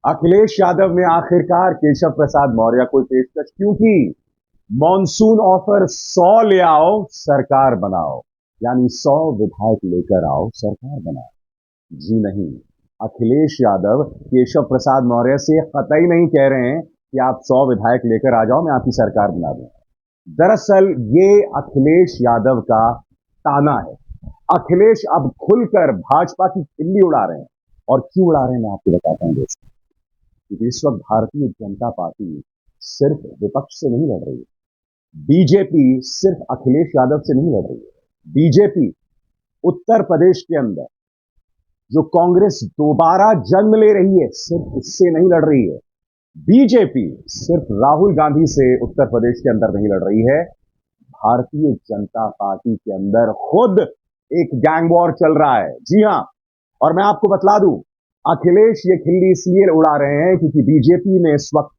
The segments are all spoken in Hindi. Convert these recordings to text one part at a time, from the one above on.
अखिलेश यादव ने आखिरकार केशव प्रसाद मौर्य को पेशकश क्यों की? मॉनसून ऑफर 100 ले आओ, सरकार बनाओ। यानी 100 विधायक लेकर आओ, सरकार बनाओ। जी नहीं, अखिलेश यादव केशव प्रसाद मौर्य से कतई नहीं कह रहे हैं कि आप 100 विधायक लेकर आ जाओ, मैं आपकी सरकार बना दूं। दरअसल ये अखिलेश यादव का ताना है। अखिलेश अब खुलकर भाजपा की खिल्ली उड़ा रहे हैं। और क्यों उड़ा रहे हैं, मैं आपको बताता हूं दोस्तों। क्योंकि इस वक्त भारतीय जनता पार्टी सिर्फ विपक्ष से नहीं लड़ रही है। बीजेपी सिर्फ अखिलेश यादव से नहीं लड़ रही है। बीजेपी उत्तर प्रदेश के अंदर जो कांग्रेस दोबारा जन्म ले रही है, सिर्फ उससे नहीं लड़ रही है। बीजेपी सिर्फ राहुल गांधी से उत्तर प्रदेश के अंदर नहीं लड़ रही है। भारतीय जनता पार्टी के अंदर खुद एक गैंग वॉर चल रहा है। जी हां, और मैं आपको बतला दूं, अखिलेश ये खिल्ली इसलिए उड़ा रहे हैं क्योंकि बीजेपी में इस वक्त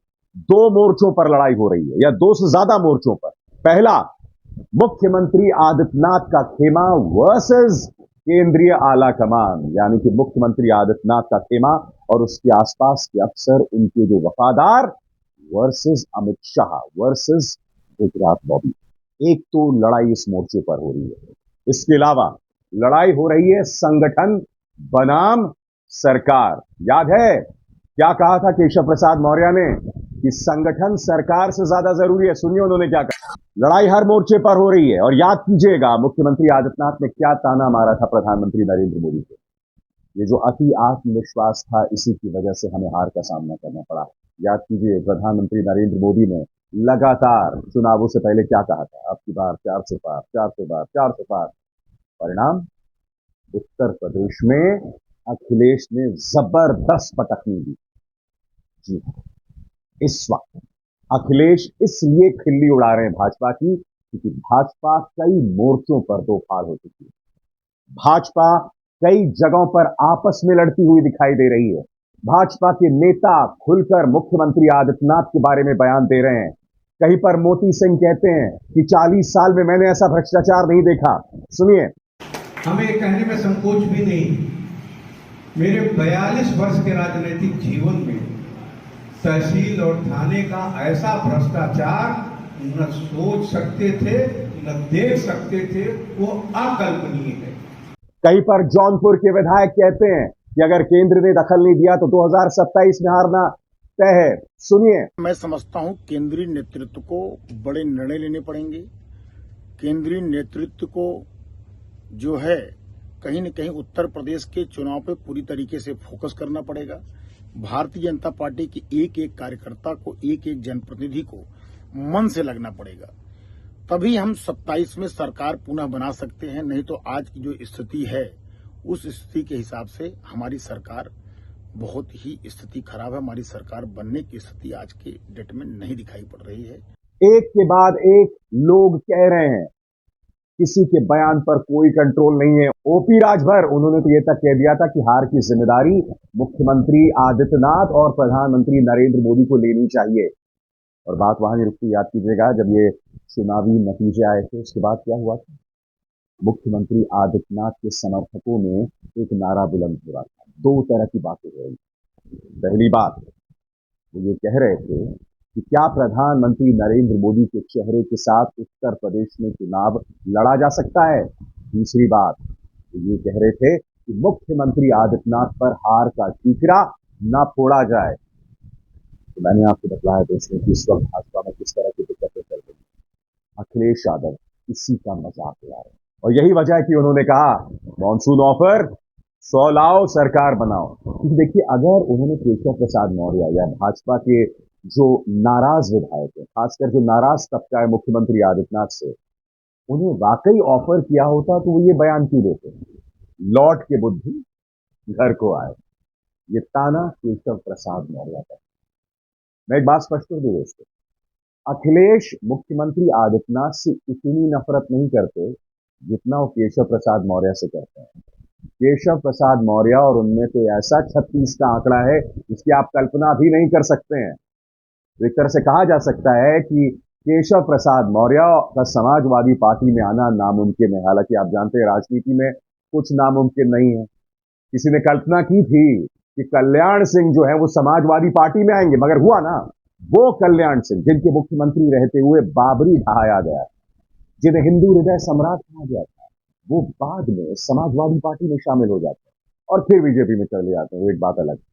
2 मोर्चों पर लड़ाई हो रही है, या 2 से ज्यादा मोर्चों पर। पहला, मुख्यमंत्री आदित्यनाथ का खेमा वर्सेस केंद्रीय आला कमान, यानी कि मुख्यमंत्री आदित्यनाथ का खेमा और उसके आसपास के अफसर, उनके जो वफादार, वर्सेस अमित शाह, वर्सेस गुजरात बॉबी। एक तो लड़ाई इस मोर्चे पर हो रही है। इसके अलावा लड़ाई हो रही है संगठन बनाम सरकार। याद है क्या कहा था केशव प्रसाद मौर्य ने कि संगठन सरकार से ज्यादा जरूरी है? सुनिए उन्होंने क्या कहा। लड़ाई हर मोर्चे पर हो रही है। और याद कीजिएगा मुख्यमंत्री आदित्यनाथ ने क्या ताना मारा था प्रधानमंत्री नरेंद्र मोदी को। ये जो अति आत्मविश्वास था, इसी की वजह से हमें हार का सामना करना पड़ा। याद कीजिए प्रधानमंत्री नरेंद्र मोदी ने लगातार चुनावों से पहले क्या कहा था, अब की बार 400 पार, 400 पार, 400 पार। परिणाम, उत्तर प्रदेश में अखिलेश ने जबरदस्त पटकनी दी। जी, इस वक्त अखिलेश इसलिए खिल्ली उड़ा रहे हैं भाजपा की क्योंकि भाजपा कई मोर्चों पर दो फाड़ हो चुकी है। भाजपा कई जगहों पर आपस में लड़ती हुई दिखाई दे रही है। भाजपा के नेता खुलकर मुख्यमंत्री आदित्यनाथ के बारे में बयान दे रहे हैं। कहीं पर मोती सिंह कहते हैं कि 40 साल में मैंने ऐसा भ्रष्टाचार नहीं देखा। सुनिए। हमें कहने में संकोच भी नहीं, मेरे 42 वर्ष के राजनीतिक जीवन में तहसील और थाने का ऐसा भ्रष्टाचार न सोच सकते थे, न देख सकते थे, वो अकल्पनीय है। कहीं पर जौनपुर के विधायक कहते हैं कि अगर केंद्र ने दखल नहीं दिया तो 2027 में हारना तय है। सुनिए। मैं समझता हूं केंद्रीय नेतृत्व को बड़े निर्णय लेने पड़ेंगे। केंद्रीय नेतृत्व को जो है कहीं न कहीं उत्तर प्रदेश के चुनाव पे पूरी तरीके से फोकस करना पड़ेगा। भारतीय जनता पार्टी के एक एक कार्यकर्ता को, एक एक जनप्रतिनिधि को मन से लगना पड़ेगा। तभी हम 27 में सरकार पुनः बना सकते हैं। नहीं तो आज की जो स्थिति है, उस स्थिति के हिसाब से हमारी सरकार बहुत ही स्थिति खराब है। हमारी सरकार बनने की स्थिति आज के डेट में नहीं दिखाई पड़ रही है। एक के बाद एक लोग कह रहे हैं, किसी के बयान पर कोई कंट्रोल नहीं है। ओपी राजभर, उन्होंने तो यह तक कह दिया था कि हार की जिम्मेदारी मुख्यमंत्री आदित्यनाथ और प्रधानमंत्री नरेंद्र मोदी को लेनी चाहिए। और बात वहां नहीं रुकती। याद कीजिएगा जब ये चुनावी नतीजे आए थे, उसके बाद क्या हुआ था? मुख्यमंत्री आदित्यनाथ के समर्थकों में एक नारा बुलंद हो रहा था। 2 तरह की बातें हो रही। पहली बात, वो ये कह रहे थे कि क्या प्रधानमंत्री नरेंद्र मोदी के चेहरे के साथ उत्तर प्रदेश में चुनाव लड़ा जा सकता है? दूसरी बात, वो ये कह रहे थे कि मुख्यमंत्री आदित्यनाथ पर हार का ठीकरा ना फोड़ा जाए। तो मैंने आपको बताया दोस्तों कि इस वक्त भाजपा में किस तरह की दिक्कतें चल रही है। अखिलेश यादव इसी का मजाक उड़ा रहे हैं। और यही वजह है कि उन्होंने कहा मॉनसून ऑफर 100 लाओ, सरकार बनाओ। क्योंकि देखिए, अगर उन्होंने केशव प्रसाद मौर्य या भाजपा के जो नाराज विधायक है, खासकर जो नाराज तबका है मुख्यमंत्री आदित्यनाथ से, उन्हें वाकई ऑफर किया होता तो वो ये बयान क्यों देते? लौट के बुद्धि घर को आए। ये ताना केशव प्रसाद मौर्य का। मैं एक बात स्पष्ट कर दूं दोस्तों, अखिलेश मुख्यमंत्री आदित्यनाथ से इतनी नफरत नहीं करते जितना वो केशव प्रसाद मौर्य से करते हैं। केशव प्रसाद मौर्य और उनमें तो ऐसा 36 का आंकड़ा है जिसकी आप कल्पना भी नहीं कर सकते हैं। तो एक तरह से कहा जा सकता है कि केशव प्रसाद मौर्य का समाजवादी पार्टी में आना नामुमकिन है। हालांकि आप जानते हैं राजनीति में कुछ नामुमकिन नहीं है। किसी ने कल्पना की थी कि कल्याण सिंह जो है वो समाजवादी पार्टी में आएंगे, मगर हुआ ना, वो कल्याण सिंह जिनके मुख्यमंत्री रहते हुए बाबरी ढहाया गया, जिन्हें हिंदू हृदय सम्राट कहा गया था, वो बाद में समाजवादी पार्टी में शामिल हो जाते हैं और फिर बीजेपी में चले जाते हैं। वो एक बात अलग है।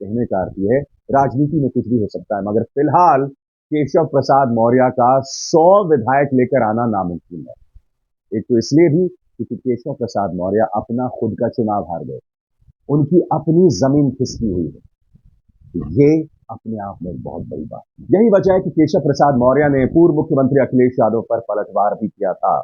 कहने का अर्थ यह है, राजनीति में कुछ भी हो सकता है, मगर फिलहाल केशव प्रसाद मौर्य का 100 विधायक लेकर आना नामुमकिन है। एक तो इसलिए भी क्योंकि केशव प्रसाद मौर्य अपना खुद का चुनाव हार गए, उनकी अपनी जमीन खिसकी हुई है। ये अपने आप में बहुत बड़ी बात। यही वजह है कि केशव प्रसाद मौर्य ने पूर्व मुख्यमंत्री अखिलेश यादव पर पलटवार भी किया था।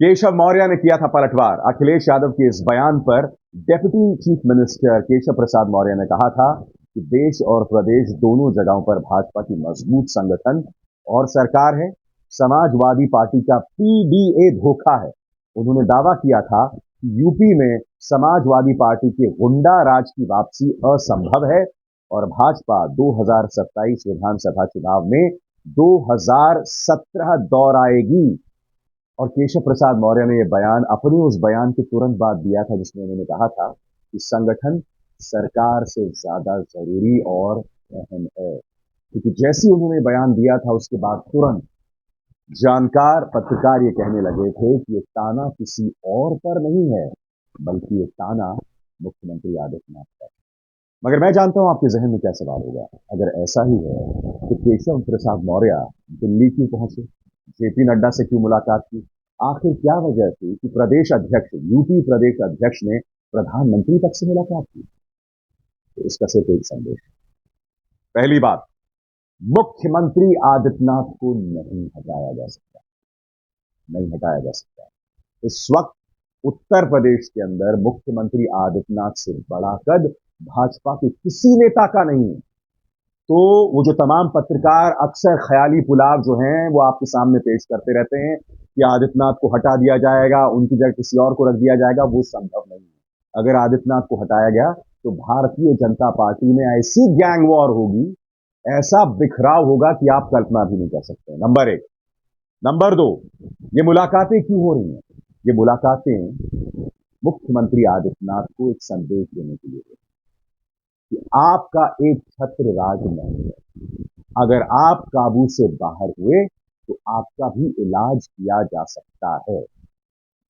केशव मौर्य ने किया था पलटवार अखिलेश यादव के इस बयान पर। Deputy chief minister Keshav Prasad Maurya ने कहा था कि देश और प्रदेश दोनों जगहों पर भाजपा की मजबूत संगठन और सरकार है। समाजवादी पार्टी का पीडीए धोखा है। उन्होंने दावा किया था कि यूपी में समाजवादी पार्टी के गुंडा राज की वापसी असंभव है और भाजपा 2027 विधानसभा चुनाव में 2017 दोहराएगी। और केशव प्रसाद मौर्य ने यह बयान अपने उस बयान के तुरंत बाद दिया था जिसमें उन्होंने कहा था कि संगठन सरकार से ज्यादा जरूरी और अहम है। क्योंकि जैसे उन्होंने बयान दिया था उसके बाद तुरंत जानकार पत्रकार ये कहने लगे थे कि ये ताना किसी और पर नहीं है, बल्कि ये ताना मुख्यमंत्री आदित्यनाथ पर। मगर मैं जानता हूं आपके जहन में क्या सवाल होगा। अगर ऐसा ही है तो केशव प्रसाद मौर्य दिल्ली क्यों पहुंचे, जेपी नड्डा से क्यों मुलाकात की, आखिर क्या वजह थी कि प्रदेश अध्यक्ष, यूपी प्रदेश अध्यक्ष ने प्रधानमंत्री तक से मुलाकात की? तो इसका सिर्फ एक संदेश। पहली बात, मुख्यमंत्री आदित्यनाथ को नहीं हटाया जा सकता, नहीं हटाया जा सकता। इस वक्त उत्तर प्रदेश के अंदर मुख्यमंत्री आदित्यनाथ से बड़ा कद भाजपा के किसी नेता का नहीं है। तो वो जो तमाम पत्रकार अक्सर ख्याली पुलाव जो हैं वो आपके सामने पेश करते रहते हैं कि आदित्यनाथ को हटा दिया जाएगा, उनकी जगह किसी और को रख दिया जाएगा, वो संभव नहीं है। अगर आदित्यनाथ को हटाया गया तो भारतीय जनता पार्टी में ऐसी गैंग वॉर होगी, ऐसा बिखराव होगा कि आप कल्पना भी नहीं कर सकते। नंबर एक। नंबर दो, ये मुलाकातें क्यों हो रही हैं? ये मुलाकातें मुख्यमंत्री आदित्यनाथ को एक संदेश देने के लिए कि आपका एक छत्र राज नहीं है। अगर आप काबू से बाहर हुए तो आपका भी इलाज किया जा सकता है।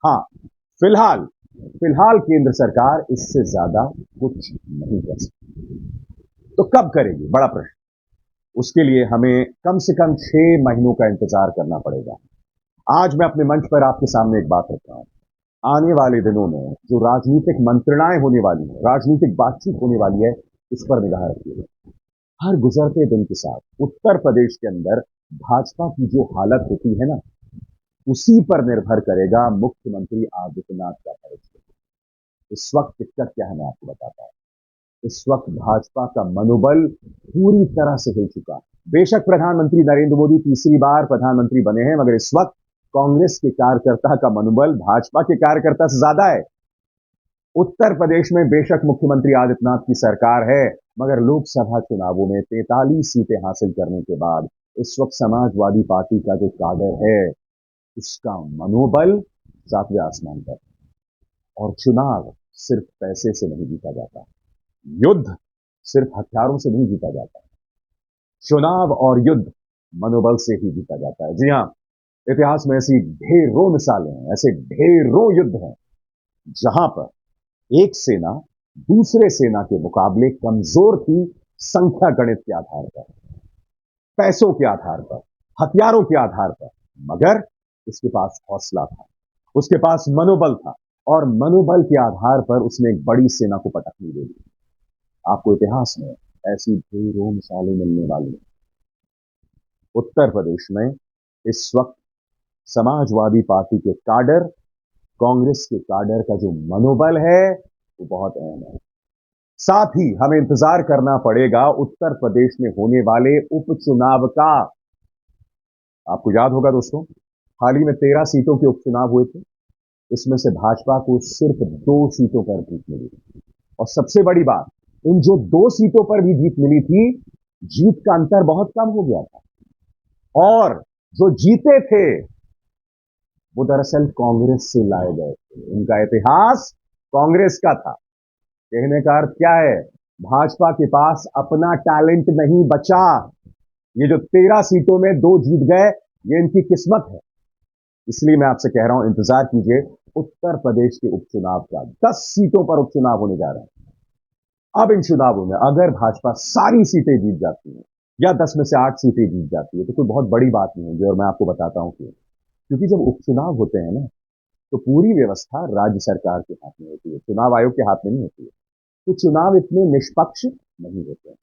हाँ, फिलहाल फिलहाल केंद्र सरकार इससे ज्यादा कुछ नहीं कर सकती। तो कब करेगी? बड़ा प्रश्न। उसके लिए हमें कम से कम 6 महीनों का इंतजार करना पड़ेगा। आज मैं अपने मंच पर आपके सामने एक बात रख रहा हूं। आने वाले दिनों में जो राजनीतिक मंत्रणाएं होने वाली है, राजनीतिक बातचीत होने वाली है, इस पर निगाह रखिए। हर गुजरते दिन के साथ उत्तर प्रदेश के अंदर भाजपा की जो हालत होती है ना, उसी पर निर्भर करेगा मुख्यमंत्री आदित्यनाथ का भविष्य। इस वक्त दिक्कत क्या है मैं आपको बताता हूं। इस वक्त भाजपा का मनोबल पूरी तरह से हिल चुका है। बेशक प्रधानमंत्री नरेंद्र मोदी तीसरी बार प्रधानमंत्री बने हैं, मगर इस वक्त कांग्रेस के कार्यकर्ता का मनोबल भाजपा के कार्यकर्ता से ज्यादा है। उत्तर प्रदेश में बेशक मुख्यमंत्री आदित्यनाथ की सरकार है, मगर लोकसभा चुनावों में 43 सीटें हासिल करने के बाद इस वक्त समाजवादी पार्टी का जो काडर है, उसका मनोबल 7वें आसमान पर। और चुनाव सिर्फ पैसे से नहीं जीता जाता, युद्ध सिर्फ हथियारों से नहीं जीता जाता। चुनाव और युद्ध मनोबल से ही जीता जाता है। जी हां, इतिहास में ऐसी ढेरों मिसालें हैं, ऐसे ढेरों युद्ध हैं जहां पर एक सेना दूसरे सेना के मुकाबले कमजोर थी, संख्या गणित के आधार पर, पैसों के आधार पर, हथियारों के आधार पर, मगर उसके पास हौसला था, उसके पास मनोबल था और मनोबल के आधार पर उसने एक बड़ी सेना को पटकनी दे दी। आपको इतिहास में ऐसी ढेरों मिसालें मिलने वाली हैं। उत्तर प्रदेश में इस वक्त समाजवादी पार्टी के काडर, कांग्रेस के काडर का जो मनोबल है वो बहुत अहम है। साथ ही हमें इंतजार करना पड़ेगा उत्तर प्रदेश में होने वाले उपचुनाव का। आपको याद होगा दोस्तों, हाल ही में 13 सीटों के उपचुनाव हुए थे। इसमें से भाजपा को सिर्फ 2 सीटों पर जीत मिली और सबसे बड़ी बात, इन जो 2 सीटों पर भी जीत मिली थी, जीत का अंतर बहुत कम हो गया था और जो जीते थे वो दरअसल कांग्रेस से लाए गए थे। उनका इतिहास कांग्रेस का था। कहने का अर्थ क्या है? भाजपा के पास अपना टैलेंट नहीं बचा। ये जो 13 सीटों में 2 जीत गए, ये इनकी किस्मत है। इसलिए मैं आपसे कह रहा हूं, इंतजार कीजिए उत्तर प्रदेश के उपचुनाव का। 10 सीटों पर उपचुनाव होने जा रहे हैं। अब इन चुनावों में अगर भाजपा सारी सीटें जीत जाती है या 10 में से 8 सीटें जीत जाती है तो कोई बहुत बड़ी बात नहीं होगी, और मैं आपको बताता हूं क्यों। क्योंकि जब उपचुनाव होते हैं ना, तो पूरी व्यवस्था राज्य सरकार के हाथ में होती है, चुनाव आयोग के हाथ में नहीं होती है। तो चुनाव इतने निष्पक्ष नहीं होते हैं।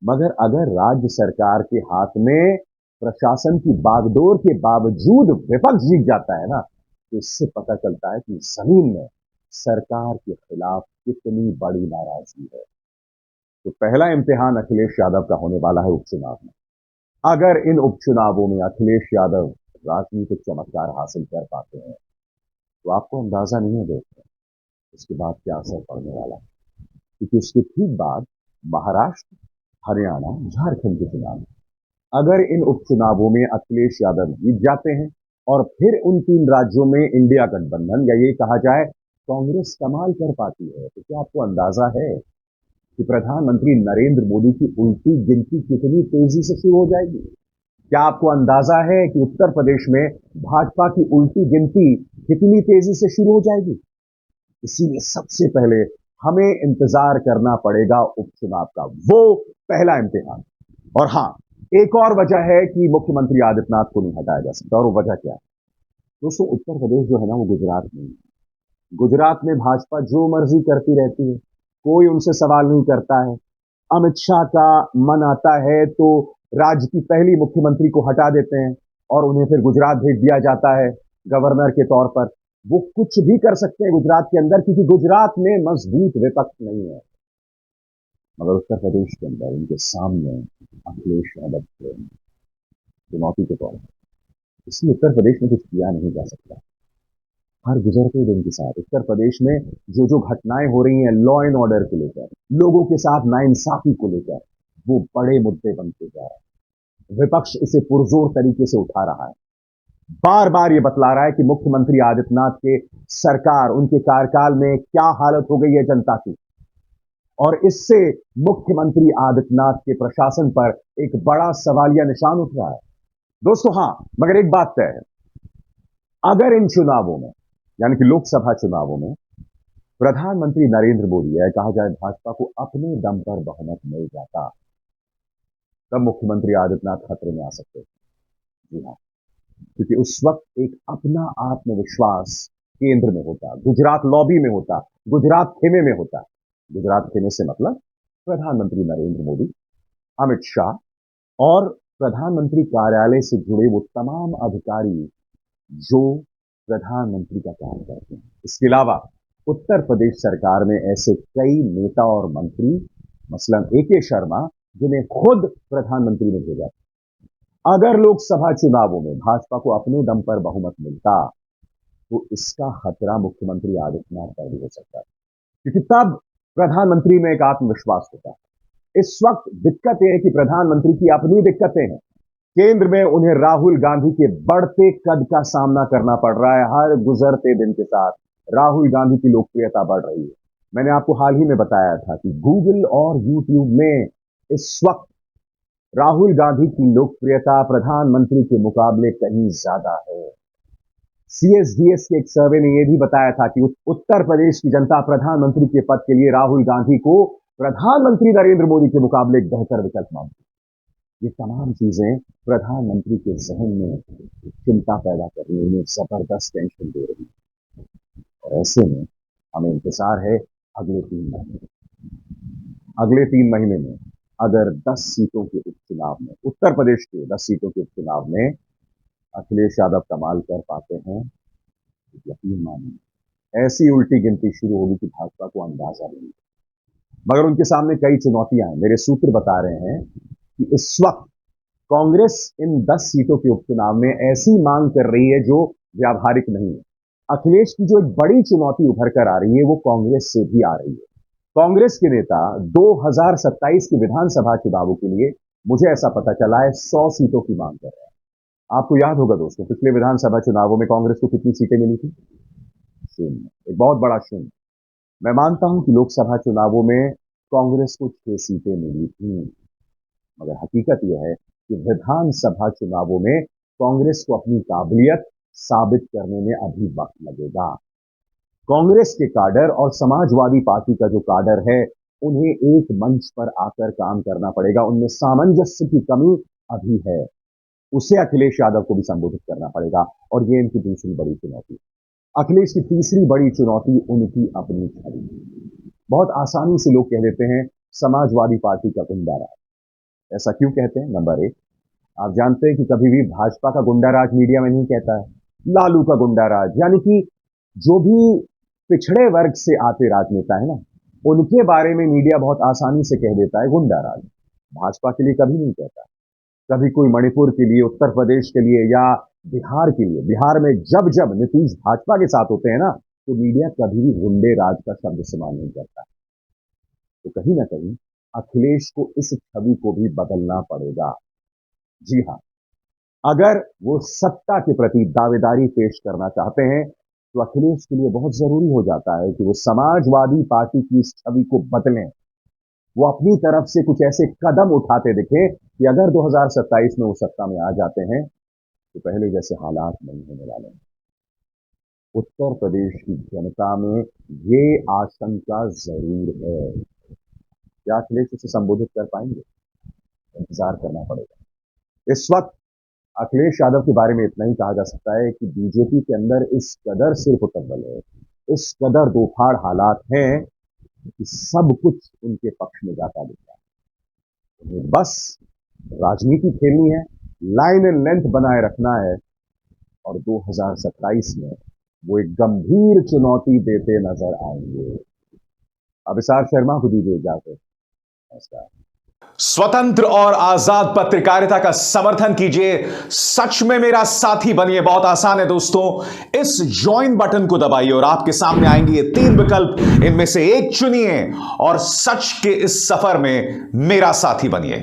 मगर अगर राज्य सरकार के हाथ में प्रशासन की बागडोर के बावजूद विपक्ष जीत जाता है ना, तो इससे पता चलता है कि जमीन में सरकार के खिलाफ कितनी बड़ी नाराजगी है। तो पहला इम्तिहान अखिलेश यादव का होने वाला है उपचुनाव में। अगर इन उपचुनावों में अखिलेश यादव राजनीतिक चमत्कार हासिल कर पाते हैं, तो आपको अंदाजा नहीं है दोस्तों उसके बाद क्या असर पड़ने वाला है। क्योंकि उसके ठीक बाद महाराष्ट्र, हरियाणा, झारखंड के चुनाव हैं। अगर इन उपचुनावों में अखिलेश यादव जीत जाते हैं और फिर उन 3 राज्यों में इंडिया गठबंधन या ये कहा जाए कांग्रेस कमाल कर पाती है, तो क्या आपको अंदाजा है कि प्रधानमंत्री नरेंद्र मोदी की उल्टी गिनती कितनी तेजी से शुरू हो जाएगी? क्या आपको अंदाजा है कि उत्तर प्रदेश में भाजपा की उल्टी गिनती कितनी तेजी से शुरू हो जाएगी? इसीलिए सबसे पहले हमें इंतजार करना पड़ेगा उपचुनाव का, वो पहला इम्तिहान। और हां, एक और वजह है कि मुख्यमंत्री आदित्यनाथ को नहीं हटाया जा सकता, और वो वजह क्या है दोस्तों? उत्तर प्रदेश जो है ना, वो गुजरात नहीं है। गुजरात में भाजपा जो मर्जी करती रहती है, कोई उनसे सवाल नहीं करता है। अमित शाह का मन आता है तो राज्य की पहली मुख्यमंत्री को हटा देते हैं और उन्हें फिर गुजरात भेज दिया जाता है गवर्नर के तौर पर। वो कुछ भी कर सकते हैं गुजरात के अंदर, क्योंकि गुजरात में मजबूत विपक्ष नहीं है। मगर उत्तर प्रदेश के अंदर उनके सामने अखिलेश यादव खड़े हैं चुनौती के तौर पर। इसलिए उत्तर प्रदेश में कुछ किया नहीं जा सकता। हर गुजरते दिन के साथ उत्तर प्रदेश में जो जो घटनाएं हो रही हैं लॉ एंड ऑर्डर को लेकर, लोगों के साथ नाइंसाफी को लेकर, वो बड़े मुद्दे बनते जा रहे हैं। विपक्ष इसे पुरजोर तरीके से उठा रहा है, बार बार ये बतला रहा है कि मुख्यमंत्री आदित्यनाथ के सरकार, उनके कार्यकाल में क्या हालत हो गई है जनता की, और इससे मुख्यमंत्री आदित्यनाथ के प्रशासन पर एक बड़ा सवालिया निशान उठ रहा है दोस्तों। हां, मगर एक बात तय है, अगर इन चुनावों में यानी कि लोकसभा चुनावों में प्रधानमंत्री नरेंद्र मोदी या कहा जाए भाजपा को अपने दम पर बहुमत मिल जाता, तब मुख्यमंत्री आदित्यनाथ खतरे में आ सकते थे। जी हां, क्योंकि उस वक्त एक अपना आत्मविश्वास केंद्र में होता, गुजरात लॉबी में होता, गुजरात खेमे में होता। गुजरात खेमे से मतलब प्रधानमंत्री नरेंद्र मोदी, अमित शाह और प्रधानमंत्री कार्यालय से जुड़े वो तमाम अधिकारी जो प्रधानमंत्री का काम करते हैं। इसके अलावा उत्तर प्रदेश सरकार में ऐसे कई नेता और मंत्री, मसलन AK शर्मा, जिन्हें खुद प्रधानमंत्री ने भेजा। अगर लोकसभा चुनावों में भाजपा को अपने दम पर बहुमत मिलता, तो इसका खतरा मुख्यमंत्री आदित्यनाथ पर भी हो सकता है, क्योंकि तब प्रधानमंत्री में एक आत्मविश्वास होता। इस वक्त दिक्कत यह है कि प्रधानमंत्री की अपनी दिक्कतें हैं। केंद्र में उन्हें राहुल गांधी के बढ़ते कद का सामना करना पड़ रहा है। हर गुजरते दिन के साथ राहुल गांधी की लोकप्रियता बढ़ रही है। मैंने आपको हाल ही में बताया था कि गूगल और यूट्यूब में इस वक्त राहुल गांधी की लोकप्रियता प्रधानमंत्री के मुकाबले कहीं ज्यादा है। CSDS के एक सर्वे ने यह भी बताया था कि उत्तर प्रदेश की जनता प्रधानमंत्री के पद के लिए राहुल गांधी को प्रधानमंत्री नरेंद्र मोदी के मुकाबले एक बेहतर विकल्प मानती है। ये तमाम चीजें प्रधानमंत्री के जहन में चिंता पैदा कर रही है, उन्हें जबरदस्त टेंशन दे रही है। और ऐसे में हमें इंतजार है अगले 3 महीने। अगले 3 महीने में अगर 10 सीटों के उपचुनाव में, उत्तर प्रदेश के 10 सीटों के उपचुनाव में अखिलेश यादव कमाल कर पाते हैं, यकीन मानिए ऐसी उल्टी गिनती शुरू होगी कि भाजपा को अंदाजा नहीं। मगर उनके सामने कई चुनौतियां हैं। मेरे सूत्र बता रहे हैं कि इस वक्त कांग्रेस इन 10 सीटों के उपचुनाव में ऐसी मांग कर रही है जो व्यावहारिक नहीं है। अखिलेश की जो एक बड़ी चुनौती उभर कर आ रही है, वो कांग्रेस से भी आ रही है। कांग्रेस के नेता 2027 के विधानसभा चुनावों के लिए, मुझे ऐसा पता चला है, 100 सीटों की मांग कर रहे हैं। आपको याद होगा दोस्तों, पिछले विधानसभा चुनावों में कांग्रेस को कितनी सीटें मिली थी? 0, एक बहुत बड़ा 0। मैं मानता हूं कि लोकसभा चुनावों में कांग्रेस को 6 सीटें मिली थी, मगर हकीकत यह है कि विधानसभा चुनावों में कांग्रेस को अपनी काबिलियत साबित करने में अभी वक्त लगेगा। कांग्रेस के काडर और समाजवादी पार्टी का जो काडर है, उन्हें एक मंच पर आकर काम करना पड़ेगा। उनमें सामंजस्य की कमी अभी है, उसे अखिलेश यादव को भी संबोधित करना पड़ेगा, और ये इनकी दूसरी बड़ी चुनौती। अखिलेश की तीसरी बड़ी चुनौती उनकी अपनी छवि। बहुत आसानी से लोग कह देते हैं समाजवादी पार्टी का गुंडा राज। ऐसा क्यों कहते हैं? नंबर एक, आप जानते हैं कि कभी भी भाजपा का गुंडा राज मीडिया में नहीं कहता है, लालू का गुंडा राज, यानी कि जो भी पिछड़े वर्ग से आते राजनेता है ना, उनके बारे में मीडिया बहुत आसानी से कह देता है गुंडा राज। भाजपा के लिए कभी नहीं कहता। कभी कोई मणिपुर के लिए, उत्तर प्रदेश के लिए या बिहार के लिए, बिहार में जब जब नीतीश भाजपा के साथ होते हैं ना, तो मीडिया कभी भी गुंडे राज का शब्द इस्तेमाल नहीं करता। तो कहीं ना कहीं अखिलेश को इस छवि को भी बदलना पड़ेगा। जी हां, अगर वो सत्ता के प्रति दावेदारी पेश करना चाहते हैं, तो अखिलेश के लिए बहुत जरूरी हो जाता है कि वो समाजवादी पार्टी की इस छवि को बदलें। वो अपनी तरफ से कुछ ऐसे कदम उठाते दिखें कि अगर 2027 में वो सत्ता में आ जाते हैं, तो पहले जैसे हालात नहीं होने वाले हैं। उत्तर प्रदेश की जनता में ये आशंका जरूर है। क्या अखिलेश उसे संबोधित कर पाएंगे? इंतजार करना पड़ेगा। इस वक्त अखिलेश यादव के बारे में इतना ही कहा जा सकता है कि बीजेपी के अंदर इस कदर सिर्फ तब्बल है, इस कदर दोफाड़ हालात हैं कि सब कुछ उनके पक्ष में जाता दिखता है। उन्हें बस राजनीति खेलनी है, लाइन एंड लेंथ बनाए रखना है, और 2027 में वो एक गंभीर चुनौती देते नजर आएंगे। अभिसार शर्मा को दीजिए इजाजत। नमस्कार। स्वतंत्र और आजाद पत्रकारिता का समर्थन कीजिए, सच में मेरा साथी बनिए। बहुत आसान है दोस्तों, इस ज्वाइन बटन को दबाइए और आपके सामने आएंगे ये 3 विकल्प, इनमें से एक चुनिए और सच के इस सफर में मेरा साथी बनिए।